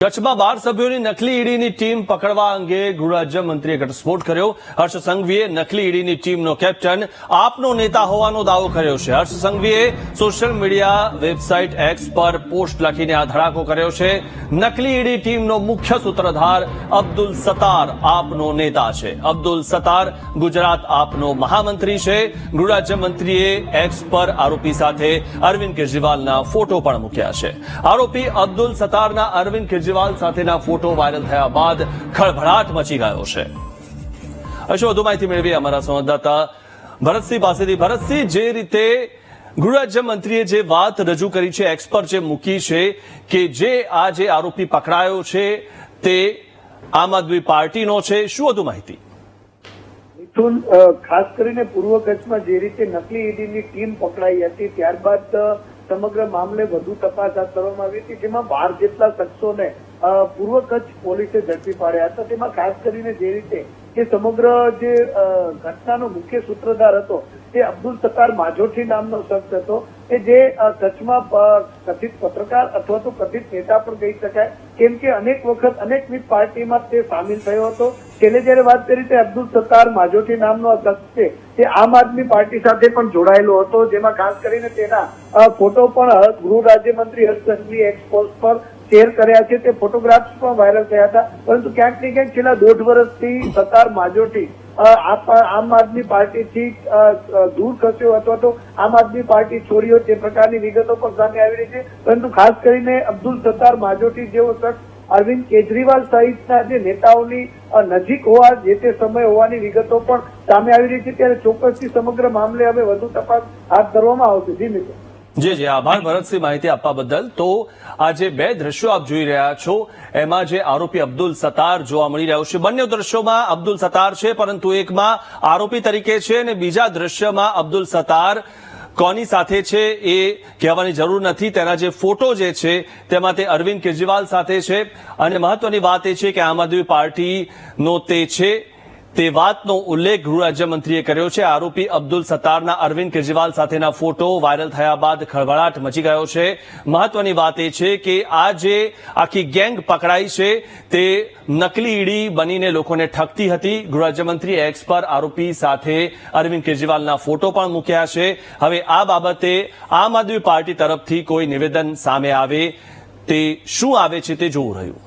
કચ્છમાં 12 સભ્યોની નકલી ઈડીની ટીમ પકડવા અંગે ગૃહ રાજ્યમંત્રીએ ઘટસ્ફોટ કર્યો। હર્ષ સંઘવીએ નકલી ઈડીની ટીમનો કેપ્ટન આપનો નેતા હોવાનો દાવો કર્યો છે। હર્ષ સંઘવીએ સોશિયલ મીડિયા વેબસાઇટ એક્સ પર પોસ્ટ લખીને આ ધડાકો કર્યો છે। નકલી ઈડી ટીમનો મુખ્ય સૂત્રધાર અબ્દુલ સત્તાર આપનો નેતા છે। અબ્દુલ સત્તાર ગુજરાત આપનો મહામંત્રી છે। ગૃહ રાજ્યમંત્રીએ એક્સ પર આરોપી સાથે અરવિંદ કેજરીવાલના ફોટો પણ મૂક્યા છે। આરોપી અબ્દુલ સત્તારના અરવિંદ કેજરીવાલ સાથેના ફોટો વાયરલ થયા બાદ ખળભળાટ મચી ગયો છે। હજુ વધુ માહિતી મેળવી અમારા સંવાદદાતા ભરતસિંહ પાસેથી। ભરતસિંહ, જે રીતે ગૃહ રાજ્યમંત્રીએ જે વાત રજૂ કરી છે, એક્સ પર જે મૂકી છે કે જે આ જે આરોપી પકડાયો છે તે આમ આદમી પાર્ટીનો છે, શું વધુ માહિતી? મિથુન, ખાસ કરીને પૂર્વ કચ્છમાં જે રીતે નકલી ઈડીની ટીમ પકડાઈ હતી ત્યારબાદ સમગ્ર મામલે વધુ તપાસ હાથ ધરવામાં આવી હતી, જેમાં 12 જેટલા શખ્સોને પૂર્વ કચ્છ પોલીસે ઝડપી પાડ્યા હતા। તેમાં ખાસ કરીને જે રીતે કે સમગ્ર જે ઘટનાનો મુખ્ય સૂત્રધાર હતો તે અબ્દુલ સત્તાર માજોઠી નામનો શખ્સ હતો કે જે કચ્છમાં કથિત પત્રકાર અથવા તો કથિત નેતા પણ કહી શકાય, કેમ કે અનેક વખત અનેકવિધ પાર્ટીમાં તે સામેલ થયો હતો। છેલ્લે જયારે વાત કરી તે અબ્દુલ સત્તાર માજોઠી નામનો શખ્સ છે તે આમ આદમી પાર્ટી સાથે પણ જોડાયેલો હતો, જેમાં ખાસ કરીને તેના ફોટો પણ ગૃહ રાજ્યમંત્રી હર્ષ સંઘવીએ એક્સ પોસ્ટ પર શેર કર્યા છે। તે ફોટોગ્રાફ્સ પણ વાયરલ થયા હતા, પરંતુ ક્યાંક ને ક્યાંક છેલ્લા 1.5 વર્ષથી સત્તાર માજોઠી આમ આદમી પાર્ટીથી દૂર ખસ્યો અથવા તો આમ આદમી પાર્ટી છોડ્યો તે પ્રકારની વિગતો પણ સામે આવી રહી છે। પરંતુ ખાસ કરીને અબ્દુલ સત્તાર માજોઠી જેવો શખ્સ અરવિંદ કેજરીવાલ સહિતના જે નેતાઓની નજીક હોવા જે તે સમય હોવાની વિગતો પણ સામે આવી રહી છે, ત્યારે ચોક્કસથી સમગ્ર મામલે હવે વધુ તપાસ હાથ ધરવામાં આવશે। જી મિત્ર। જી, આભાર ભરતસિંહ માહિતી આપવા બદલ। તો આ જે બે દ્રશ્યો આપ જોઈ રહ્યા છો એમાં જે આરોપી અબ્દુલ સત્તાર જોવા મળી રહ્યો છે, બંને દ્રશ્યોમાં અબ્દુલ સત્તાર છે, પરંતુ એકમાં આરોપી તરીકે છે અને બીજા દ્રશ્યમાં અબ્દુલ સત્તાર કોની સાથે છે એ કહેવાની જરૂર નથી। તેના જે ફોટો જે છે તેમાં તે અરવિંદ કેજરીવાલ સાથે છે અને મહત્વની વાત એ છે કે આમ આદમી પાર્ટીનો તે છે તે વાતનો ઉલ્લેખ ગૃહ રાજ્યમંત્રીએ કર્યો છે। આરોપી અબ્દુલ સત્તારના અરવિંદ કેજરીવાલ સાથેના ફોટો વાયરલ થયા બાદ ખળભળાટ મચી ગયો છે। મહત્વની વાત એ છે કે આ જે આખી ગેંગ પકડાઈ છે તે નકલી ઈડી બનીને લોકોને ઠગતી હતી। ગૃહ રાજ્યમંત્રીએ એક્સ પર આરોપી સાથે અરવિંદ કેજરીવાલના ફોટો પણ મૂક્યા છે। હવે આ બાબતે આમ આદમી પાર્ટી તરફથી કોઈ નિવેદન સામે આવે તે શું આવે છે તે જોવું રહ્યું।